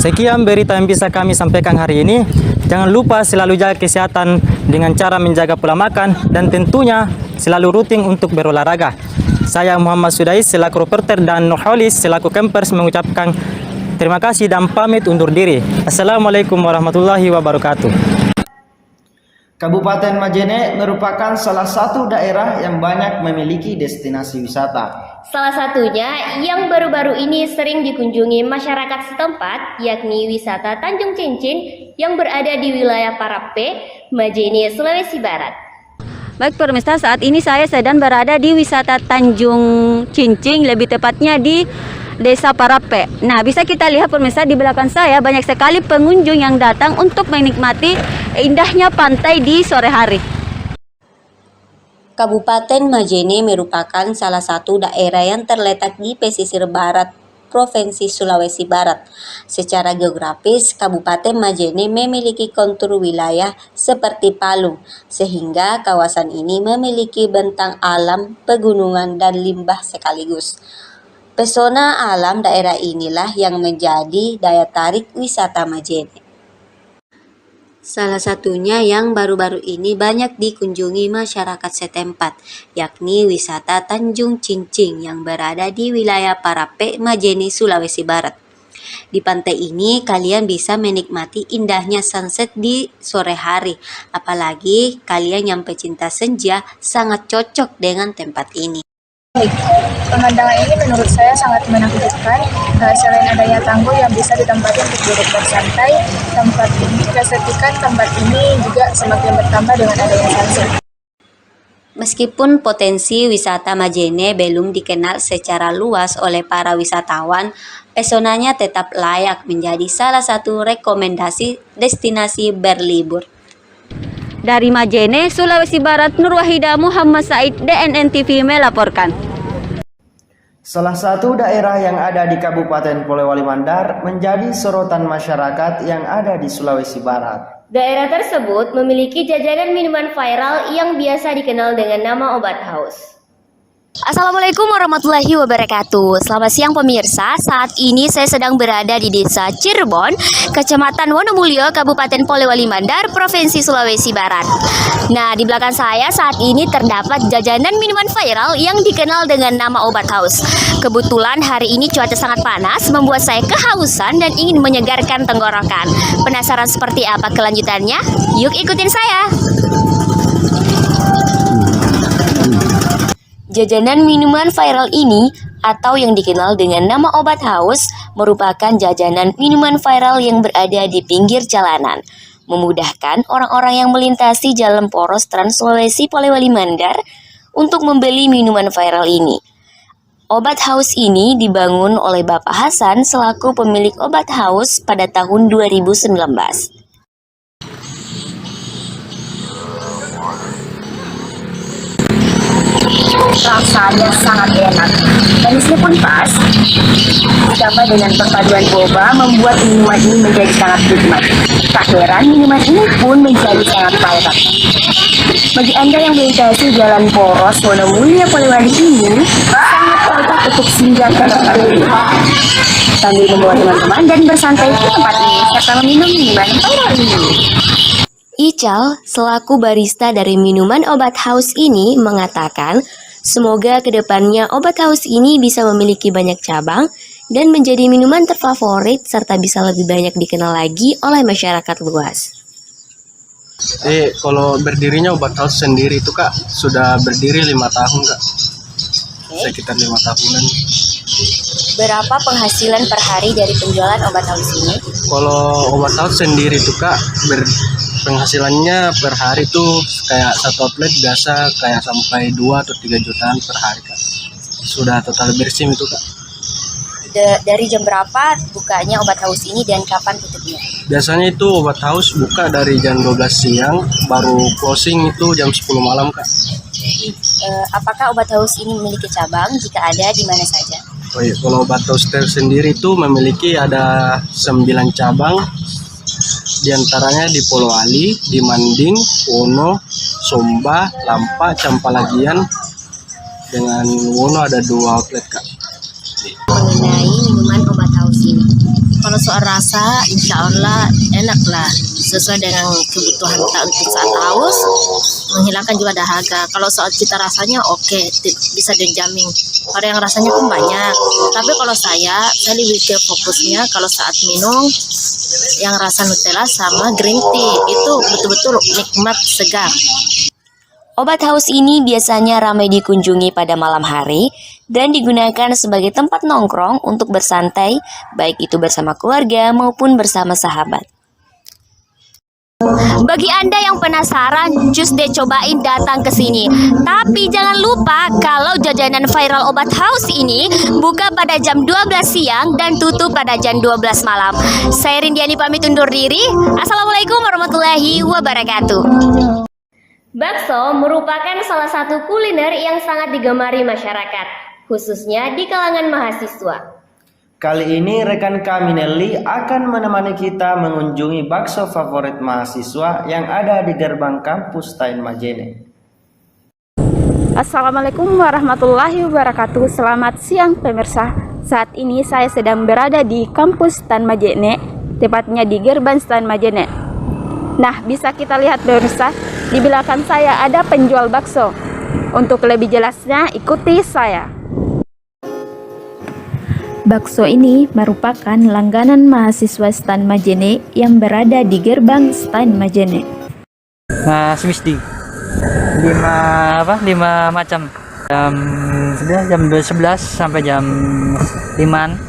Sekian berita yang bisa kami sampaikan hari ini. Jangan lupa selalu jaga kesehatan dengan cara menjaga pola makan dan tentunya selalu rutin untuk berolahraga. Saya Muhammad Sudais selaku reporter dan Nurholis selaku campers mengucapkan terima kasih dan pamit undur diri. Assalamualaikum warahmatullahi wabarakatuh. Kabupaten Majene merupakan salah satu daerah yang banyak memiliki destinasi wisata. Salah satunya yang baru-baru ini sering dikunjungi masyarakat setempat, yakni wisata Tanjung Cincin yang berada di wilayah Parape, Majene, Sulawesi Barat. Baik pemirsa, saat ini saya sedang berada di wisata Tanjung Cincin, lebih tepatnya di Desa Parape. Nah, bisa kita lihat pemirsa di belakang saya banyak sekali pengunjung yang datang untuk menikmati indahnya pantai di sore hari. Kabupaten Majene merupakan salah satu daerah yang terletak di pesisir barat Provinsi Sulawesi Barat. Secara geografis, Kabupaten Majene memiliki kontur wilayah seperti Palung, sehingga kawasan ini memiliki bentang alam, pegunungan, dan limbah sekaligus. Pesona alam daerah inilah yang menjadi daya tarik wisata Majene. Salah satunya yang baru-baru ini banyak dikunjungi masyarakat setempat, yakni wisata Tanjung Cincin yang berada di wilayah Parape, Majene, Sulawesi Barat. Di pantai ini kalian bisa menikmati indahnya sunset di sore hari, apalagi kalian yang pecinta senja sangat cocok dengan tempat ini. Pemandangan ini menurut saya sangat menakjubkan. Selain adanya tanggul yang bisa ditempati untuk duduk bersantai, keestetikan tempat ini juga semakin bertambah dengan adanya sunset. Meskipun potensi wisata Majene belum dikenal secara luas oleh para wisatawan, pesonanya tetap layak menjadi salah satu rekomendasi destinasi berlibur. Dari Majene, Sulawesi Barat, Nur Wahida Muhammad Said, DNN TV melaporkan. Salah satu daerah yang ada di Kabupaten Polewali Mandar menjadi sorotan masyarakat yang ada di Sulawesi Barat. Daerah tersebut memiliki jajanan minuman viral yang biasa dikenal dengan nama obat haus. Assalamualaikum warahmatullahi wabarakatuh. Selamat siang pemirsa. Saat ini saya sedang berada di Desa Cirebon, Kecamatan Wonomulyo, Kabupaten Polewali Mandar, Provinsi Sulawesi Barat. Nah, di belakang saya saat ini terdapat jajanan minuman viral yang dikenal dengan nama obat haus. Kebetulan hari ini cuaca sangat panas, membuat saya kehausan dan ingin menyegarkan tenggorokan. Penasaran seperti apa kelanjutannya? Yuk ikutin saya. Jajanan minuman viral ini atau yang dikenal dengan nama obat haus merupakan jajanan minuman viral yang berada di pinggir jalanan, memudahkan orang-orang yang melintasi jalan poros Trans Sulawesi Polewali Mandar untuk membeli minuman viral ini. Obat haus ini dibangun oleh Bapak Hasan selaku pemilik obat haus pada tahun 2019. Rasanya sangat enak, manisnya pun pas, ditambah dengan perpaduan boba membuat minuman ini menjadi sangat nikmat. Tak heran minuman ini pun menjadi sangat viral. Bagi Anda yang melintasi jalan poros Wonomulyo Polewali ini, sangat cocok untuk singgah ke tempat ini sambil membawa teman-teman dan bersantai di tempat ini serta meminum minuman viral ini. Ical, selaku barista dari minuman obat haus ini, mengatakan semoga kedepannya obat haus ini bisa memiliki banyak cabang dan menjadi minuman terfavorit serta bisa lebih banyak dikenal lagi oleh masyarakat luas. Kalau berdirinya obat haus sendiri itu Kak, sudah berdiri 5 tahun Kak, sekitar 5 tahunan. Berapa penghasilan per hari dari penjualan obat haus ini? Kalau obat haus sendiri itu Kak, penghasilannya per hari tuh kayak satu outlet biasa kayak sampai 2 atau 3 jutaan per hari Kak. Sudah total bersih itu Kak. Dari jam berapa bukanya obat haus ini dan kapan tutupnya? Biasanya itu obat haus buka dari jam 12 siang, baru closing itu jam 10 malam Kak. Apakah obat haus ini memiliki cabang? Jika ada, di mana saja? Oh iya, kalau obat haus sendiri itu memiliki ada 9 cabang. Di antaranya di Polewali, di Manding, Wono, Somba, Lampa, Campalagian, dengan Wono ada 2 outlet Kak. Mengenai minuman obat haus ini, kalau soal rasa, insya Allah enak lah, sesuai dengan kebutuhan kita untuk saat haus, menghilangkan juga dahaga. Kalau soal cita rasanya oke, bisa dijamin. Ada yang rasanya pun banyak, tapi kalau saya lebih ke fokusnya kalau saat minum yang rasa Nutella sama green tea itu betul-betul nikmat segar. Obat haus ini biasanya ramai dikunjungi pada malam hari dan digunakan sebagai tempat nongkrong untuk bersantai, baik itu bersama keluarga maupun bersama sahabat. Bagi Anda yang penasaran, cus deh cobain datang ke sini. Tapi jangan lupa kalau jajanan viral obat haus ini buka pada jam 12 siang dan tutup pada jam 12 malam. Saya Rindiani pamit undur diri. Assalamualaikum warahmatullahi wabarakatuh. Bakso merupakan salah satu kuliner yang sangat digemari masyarakat, khususnya di kalangan mahasiswa. Kali ini rekan kami Nelly akan menemani kita mengunjungi bakso favorit mahasiswa yang ada di gerbang kampus Stain Majene. Assalamualaikum warahmatullahi wabarakatuh. Selamat siang pemirsa. Saat ini saya sedang berada di kampus Stain Majene, tepatnya di gerbang Stain Majene. Nah, bisa kita lihat pemirsa, di belakang saya ada penjual bakso. Untuk lebih jelasnya, ikuti saya. Bakso ini merupakan langganan mahasiswa Stain Majene yang berada di gerbang Stain Majene. Nah, semesti 5 macam. Jam 11 sampai jam 5.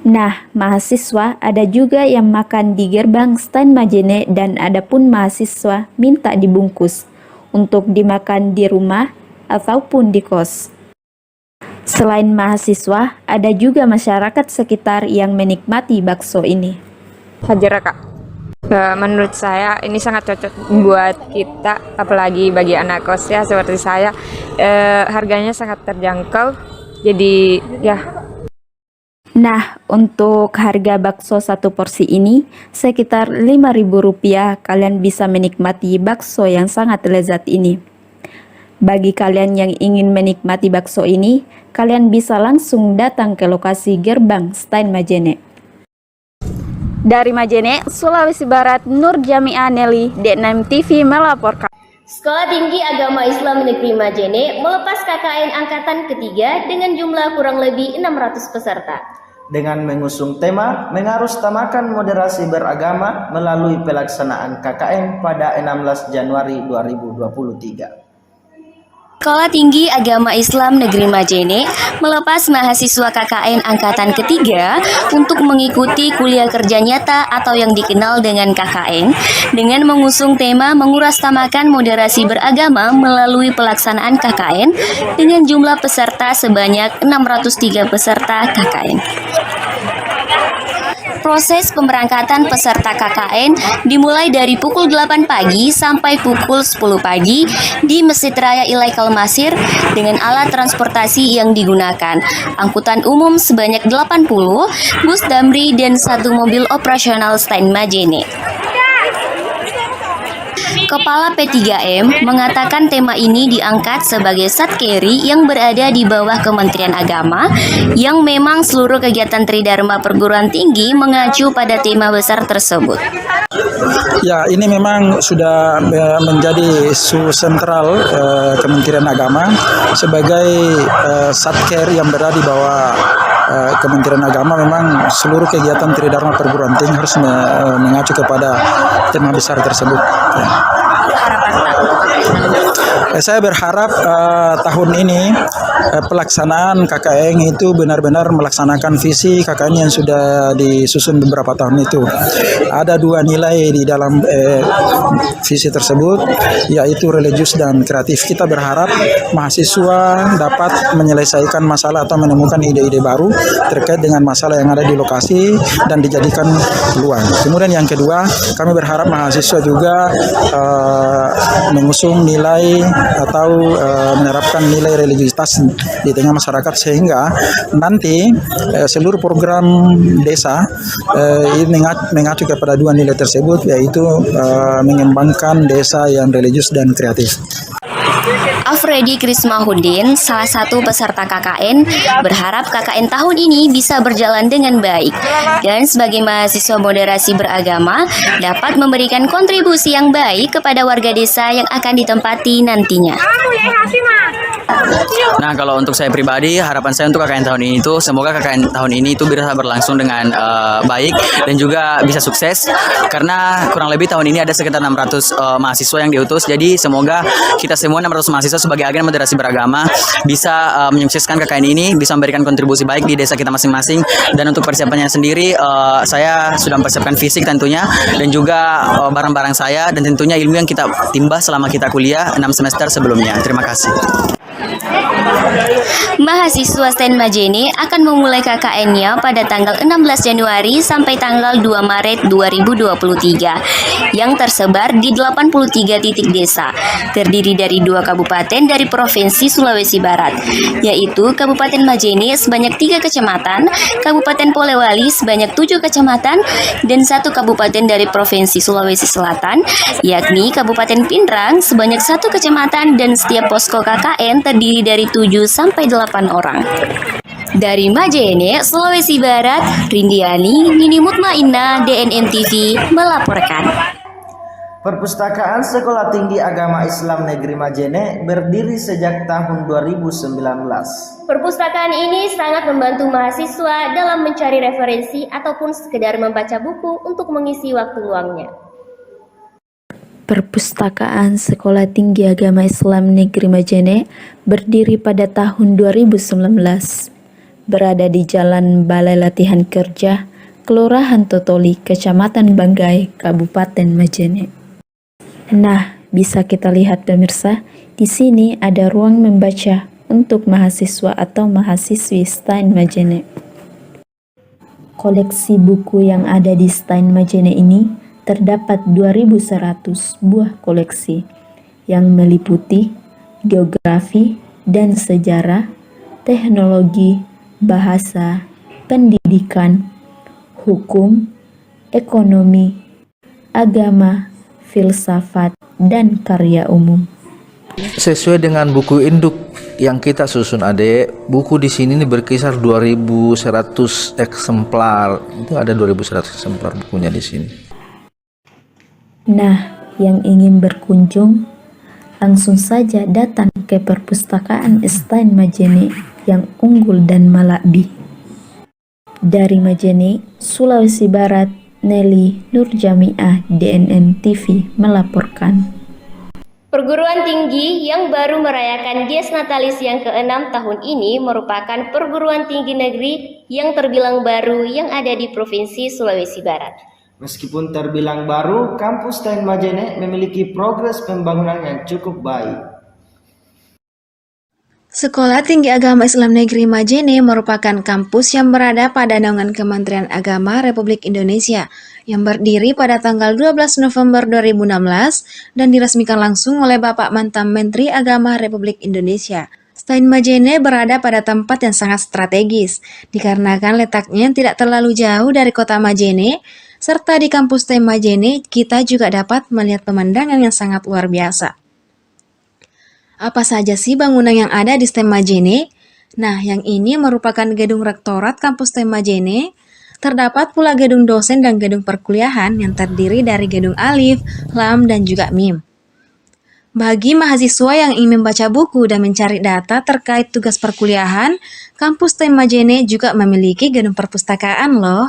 Nah, mahasiswa ada juga yang makan di gerbang Stain Majene dan ada pun mahasiswa minta dibungkus. untuk dimakan di rumah ataupun di kos. Selain mahasiswa, ada juga masyarakat sekitar yang menikmati bakso ini. Hajara Kak, menurut saya ini sangat cocok buat kita, apalagi bagi anak kos ya seperti saya. Harganya sangat terjangkau, jadi ya. Nah, untuk harga bakso satu porsi ini sekitar Rp5.000, kalian bisa menikmati bakso yang sangat lezat ini. Bagi kalian yang ingin menikmati bakso ini, kalian bisa langsung datang ke lokasi gerbang Stein Majene. Dari Majene, Sulawesi Barat, Nur Jamiah Nelly, D6 TV melaporkan. Sekolah Tinggi Agama Islam Negeri Majene melepas KKN angkatan ketiga dengan jumlah kurang lebih 600 peserta. Dengan mengusung tema mengarustamakan moderasi beragama melalui pelaksanaan KKN pada 16 Januari 2023. Sekolah Tinggi Agama Islam Negeri Majene melepas mahasiswa KKN angkatan ketiga untuk mengikuti kuliah kerja nyata atau yang dikenal dengan KKN dengan mengusung tema mengurastamakan moderasi beragama melalui pelaksanaan KKN dengan jumlah peserta sebanyak 603 peserta KKN. Proses pemberangkatan peserta KKN dimulai dari pukul 8 pagi sampai pukul 10 pagi di Masjid Raya Ilaikal Masir dengan alat transportasi yang digunakan. Angkutan umum sebanyak 80, bus Damri dan 1 mobil operasional Stein Majene. Kepala P3M mengatakan tema ini diangkat sebagai Satkeri yang berada di bawah Kementerian Agama yang memang seluruh kegiatan Tridharma perguruan tinggi mengacu pada tema besar tersebut. Ya, ini memang sudah menjadi isu sentral Kementerian Agama sebagai Satker yang berada di bawah Kementerian Agama. Memang seluruh kegiatan Tridharma perguruan tinggi harus mengacu kepada tema besar tersebut. Saya berharap tahun ini pelaksanaan KKN itu benar-benar melaksanakan visi KKN yang sudah disusun beberapa tahun itu. Ada 2 nilai di dalam visi tersebut, yaitu religius dan kreatif. Kita berharap mahasiswa dapat menyelesaikan masalah atau menemukan ide-ide baru terkait dengan masalah yang ada di lokasi dan dijadikan peluang. Kemudian yang kedua, kami berharap mahasiswa juga mengusung nilai atau menerapkan nilai religiusitas di tengah masyarakat sehingga nanti seluruh program desa ini mengacu kepada 2 nilai tersebut, yaitu mengembangkan desa yang religius dan kreatif. Afridi Krismahudin, salah satu peserta KKN, berharap KKN tahun ini bisa berjalan dengan baik dan sebagai mahasiswa moderasi beragama dapat memberikan kontribusi yang baik kepada warga desa yang akan ditempati nantinya. Nah, kalau untuk saya pribadi, harapan saya untuk KKN tahun ini itu semoga KKN tahun ini itu bisa berlangsung dengan baik dan juga bisa sukses, karena kurang lebih tahun ini ada sekitar 600 mahasiswa yang diutus. Jadi semoga kita semua 600 mahasiswa sebagai agen moderasi beragama bisa menyukseskan KKN ini, bisa memberikan kontribusi baik di desa kita masing-masing. Dan untuk persiapannya sendiri, saya sudah mempersiapkan fisik tentunya dan juga barang-barang saya dan tentunya ilmu yang kita timbah selama kita kuliah 6 semester sebelumnya. Terima kasih. Mahasiswa Stein Majene akan memulai KKN-nya pada tanggal 16 Januari sampai tanggal 2 Maret 2023 yang tersebar di 83 titik desa, terdiri dari 2 kabupaten dari Provinsi Sulawesi Barat, yaitu Kabupaten Majene sebanyak 3 kecamatan, Kabupaten Polewali sebanyak 7 kecamatan, dan 1 kabupaten dari Provinsi Sulawesi Selatan, yakni Kabupaten Pindrang sebanyak 1 kecamatan, dan setiap posko KKN terdiri dari 7 sampai 8 orang. Dari Majene, Sulawesi Barat, Rindiani, Nini Mutmainah, DNM TV melaporkan. Perpustakaan Sekolah Tinggi Agama Islam Negeri Majene berdiri sejak tahun 2019. Perpustakaan ini sangat membantu mahasiswa dalam mencari referensi ataupun sekedar membaca buku untuk mengisi waktu luangnya. Perpustakaan Sekolah Tinggi Agama Islam Negeri Majene berdiri pada tahun 2019, berada di Jalan Balai Latihan Kerja, Kelurahan Totoli, Kecamatan Banggai, Kabupaten Majene. Nah, Bisa kita lihat pemirsa, di sini ada ruang membaca untuk mahasiswa atau mahasiswi Stein Majene. Koleksi buku yang ada di Stein Majene ini terdapat 2.100 buah koleksi yang meliputi geografi dan sejarah, teknologi, bahasa, pendidikan, hukum, ekonomi, agama, filsafat, dan karya umum. Sesuai dengan buku induk yang kita susun adik, buku di sini berkisar 2.100 eksemplar. Itu ada 2.100 eksemplar bukunya di sini. Nah, yang ingin berkunjung langsung saja datang ke perpustakaan Stein Majene yang unggul dan Malakbi. Dari Majene, Sulawesi Barat, Nelly Nurjamiah, DNN TV melaporkan. Perguruan tinggi yang baru merayakan Dies Natalis yang ke-6 tahun ini merupakan perguruan tinggi negeri yang terbilang baru yang ada di Provinsi Sulawesi Barat. Meskipun terbilang baru, kampus Stein Majene memiliki progres pembangunan yang cukup baik. Sekolah Tinggi Agama Islam Negeri Majene merupakan kampus yang berada pada naungan Kementerian Agama Republik Indonesia yang berdiri pada tanggal 12 November 2016 dan diresmikan langsung oleh Bapak Mantan Menteri Agama Republik Indonesia. Stein Majene berada pada tempat yang sangat strategis dikarenakan letaknya yang tidak terlalu jauh dari kota Majene, serta di kampus Stein Majene kita juga dapat melihat pemandangan yang sangat luar biasa. Apa saja sih bangunan yang ada di Stein Majene? Nah, yang ini merupakan gedung rektorat kampus Stein Majene. Terdapat pula gedung dosen dan gedung perkuliahan yang terdiri dari gedung alif, lam, dan juga mim. Bagi mahasiswa yang ingin membaca buku dan mencari data terkait tugas perkuliahan, kampus Stein Majene juga memiliki gedung perpustakaan loh.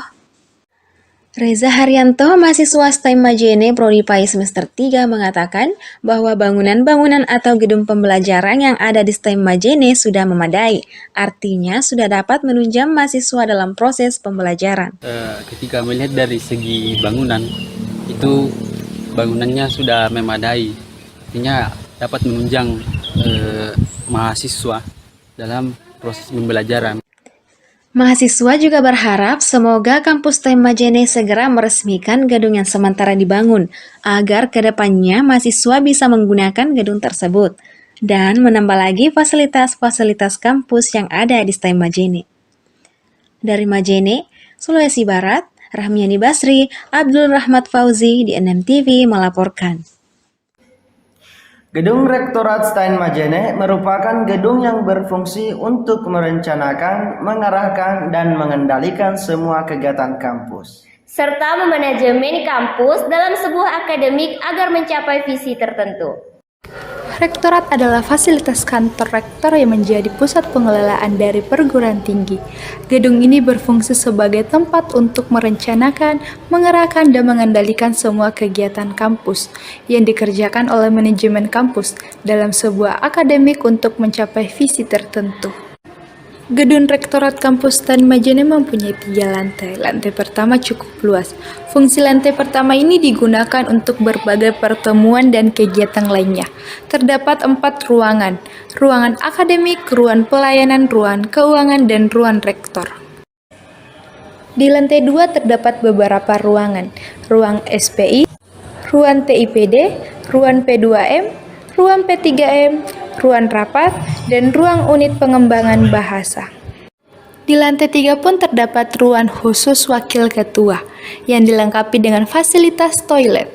Reza Haryanto, mahasiswa Stein Majene Prodi PAI semester 3 mengatakan bahwa bangunan-bangunan atau gedung pembelajaran yang ada di Stein Majene sudah memadai, artinya sudah dapat menunjang mahasiswa dalam proses pembelajaran. Ketika melihat dari segi bangunan, itu bangunannya sudah memadai, artinya dapat menunjang mahasiswa dalam proses pembelajaran. Mahasiswa juga berharap semoga kampus Stein Majene segera meresmikan gedung yang sementara dibangun agar kedepannya mahasiswa bisa menggunakan gedung tersebut dan menambah lagi fasilitas-fasilitas kampus yang ada di Stein Majene. Dari Majene, Sulawesi Barat, Rahmiani Basri, Abdul Rahmat Fauzi di DNN TV melaporkan. Gedung Rektorat Stein Majene merupakan gedung yang berfungsi untuk merencanakan, mengarahkan, dan mengendalikan semua kegiatan kampus, serta memanajemen kampus dalam sebuah akademik agar mencapai visi tertentu. Rektorat adalah fasilitas kantor rektor yang menjadi pusat pengelolaan dari perguruan tinggi. Gedung ini berfungsi sebagai tempat untuk merencanakan, mengerahkan, dan mengendalikan semua kegiatan kampus yang dikerjakan oleh manajemen kampus dalam sebuah akademik untuk mencapai visi tertentu. Gedung Rektorat Kampus Stein Majene mempunyai 3 lantai. Lantai pertama cukup luas. Fungsi lantai pertama ini digunakan untuk berbagai pertemuan dan kegiatan lainnya. Terdapat 4 ruangan. Ruangan akademik, ruang pelayanan, ruang keuangan, dan ruang rektor. Di lantai 2 terdapat beberapa ruangan. Ruang SPI, ruang TIPD, ruang P2M, ruang P3M, ruang rapat, dan ruang unit pengembangan bahasa. Di lantai 3 pun terdapat ruang khusus wakil ketua yang dilengkapi dengan fasilitas toilet.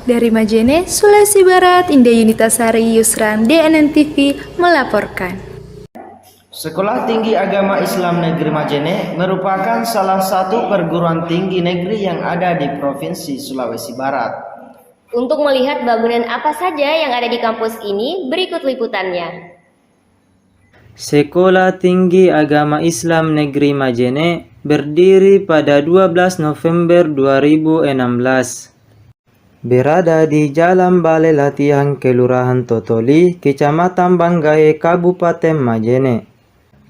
Dari Majene, Sulawesi Barat, Indah Yunitasari Yusran, DNN TV melaporkan. Sekolah Tinggi Agama Islam Negeri Majene merupakan salah satu perguruan tinggi negeri yang ada di Provinsi Sulawesi Barat. Untuk melihat bangunan apa saja yang ada di kampus ini, berikut liputannya. Sekolah Tinggi Agama Islam Negeri Majene berdiri pada 12 November 2016. Berada di Jalan Balai Latihan Kelurahan Totoli, Kecamatan Banggai, Kabupaten Majene.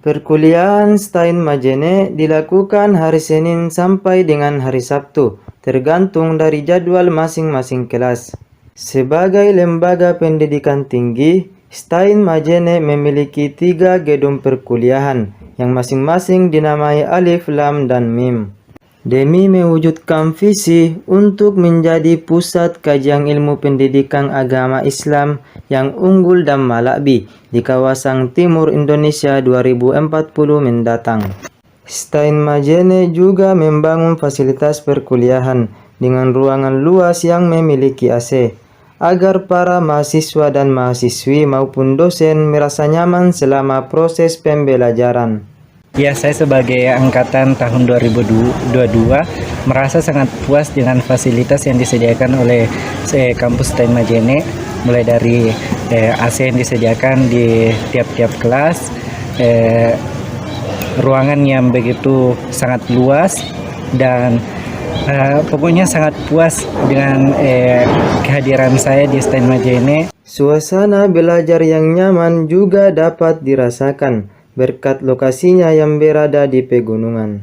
Perkuliahan Stein Majene dilakukan hari Senin sampai dengan hari Sabtu, tergantung dari jadwal masing-masing kelas. Sebagai lembaga pendidikan tinggi, STAIN Majene memiliki 3 gedung perkuliahan yang masing-masing dinamai Alif, Lam, dan Mim. Demi mewujudkan visi untuk menjadi pusat kajian ilmu pendidikan agama Islam yang unggul dan malakbi di kawasan timur Indonesia 2040 mendatang. STAIN Majene juga membangun fasilitas perkuliahan dengan ruangan luas yang memiliki AC, agar para mahasiswa dan mahasiswi maupun dosen merasa nyaman selama proses pembelajaran. Ya, saya sebagai angkatan tahun 2022 merasa sangat puas dengan fasilitas yang disediakan oleh kampus STAIN Majene, mulai dari AC yang disediakan di tiap-tiap kelas, ruangan yang begitu sangat luas, dan pokoknya sangat puas dengan kehadiran saya di STAIN Majene. Suasana belajar yang nyaman juga dapat dirasakan berkat lokasinya yang berada di pegunungan.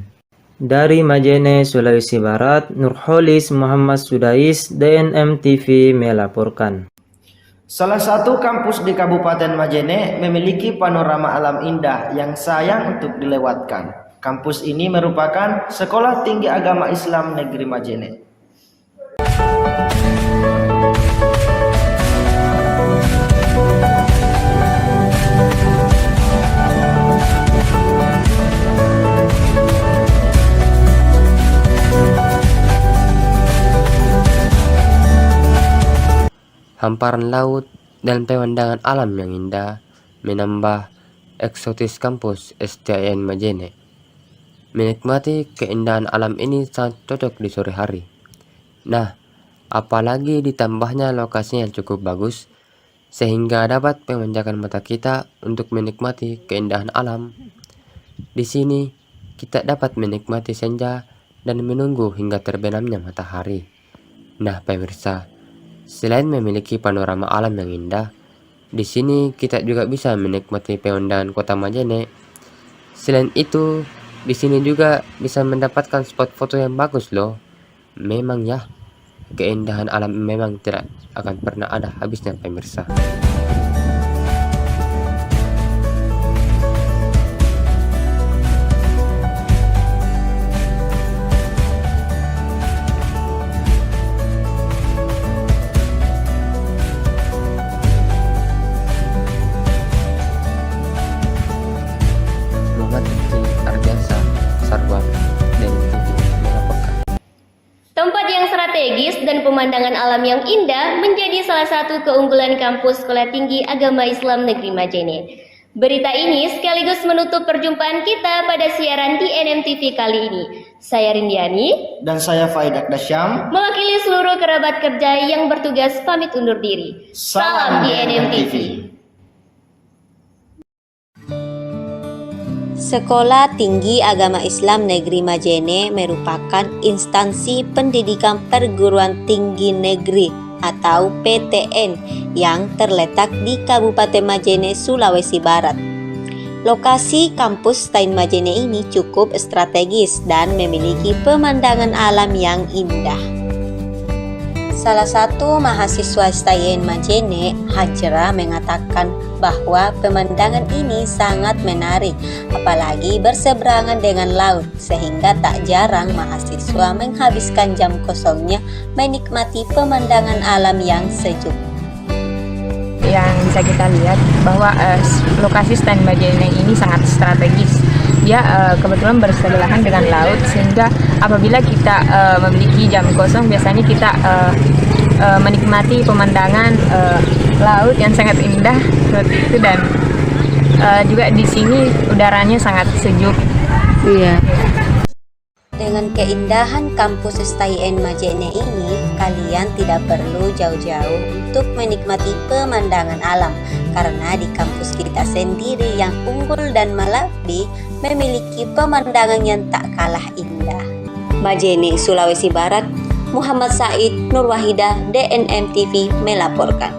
Dari Majene, Sulawesi Barat, Nurholis Muhammad Sudais, DNM TV melaporkan. Salah satu kampus di Kabupaten Majene memiliki panorama alam indah yang sayang untuk dilewatkan. Kampus ini merupakan Sekolah Tinggi Agama Islam Negeri Majene. Hamparan laut dan pemandangan alam yang indah menambah eksotis kampus STAIN Majene. Menikmati keindahan alam ini sangat cocok di sore hari. Nah, apalagi ditambahnya lokasinya yang cukup bagus, sehingga dapat memanjakan mata kita untuk menikmati keindahan alam. Di sini, kita dapat menikmati senja dan menunggu hingga terbenamnya matahari. Nah, pemirsa, selain memiliki panorama alam yang indah, di sini kita juga bisa menikmati pemandangan kota Majene. Selain itu, di sini juga bisa mendapatkan spot foto yang bagus loh. Memang ya, keindahan alam memang tidak akan pernah ada habisnya, pemirsa. Tempat yang strategis dan pemandangan alam yang indah menjadi salah satu keunggulan kampus Sekolah Tinggi Agama Islam Negeri Majene. Berita ini sekaligus menutup perjumpaan kita pada siaran DNM TV kali ini. Saya Rindiani dan saya Faidak Dasyam mewakili seluruh kerabat kerja yang bertugas pamit undur diri. Salam DNM TV. Sekolah Tinggi Agama Islam Negeri Majene merupakan instansi pendidikan perguruan tinggi negeri atau PTN yang terletak di Kabupaten Majene, Sulawesi Barat. Lokasi kampus STAIN Majene ini cukup strategis dan memiliki pemandangan alam yang indah. Salah satu mahasiswa STAIN Majene, Hajra, mengatakan bahwa pemandangan ini sangat menarik, apalagi berseberangan dengan laut, sehingga tak jarang mahasiswa menghabiskan jam kosongnya menikmati pemandangan alam yang sejuk. Yang bisa kita lihat bahwa lokasi STAIN Majene ini sangat strategis. Dia kebetulan bersebelahan dengan laut, sehingga apabila kita memiliki jam kosong, biasanya kita menikmati pemandangan laut yang sangat indah seperti itu, dan juga di sini udaranya sangat sejuk. Iya. Dengan keindahan kampus STAIN Majene ini, kalian tidak perlu jauh-jauh untuk menikmati pemandangan alam, karena di kampus kita sendiri yang unggul dan malakbi memiliki pemandangan yang tak kalah indah. Majene, Sulawesi Barat, Muhammad Said Nur Wahida, DNM TV melaporkan.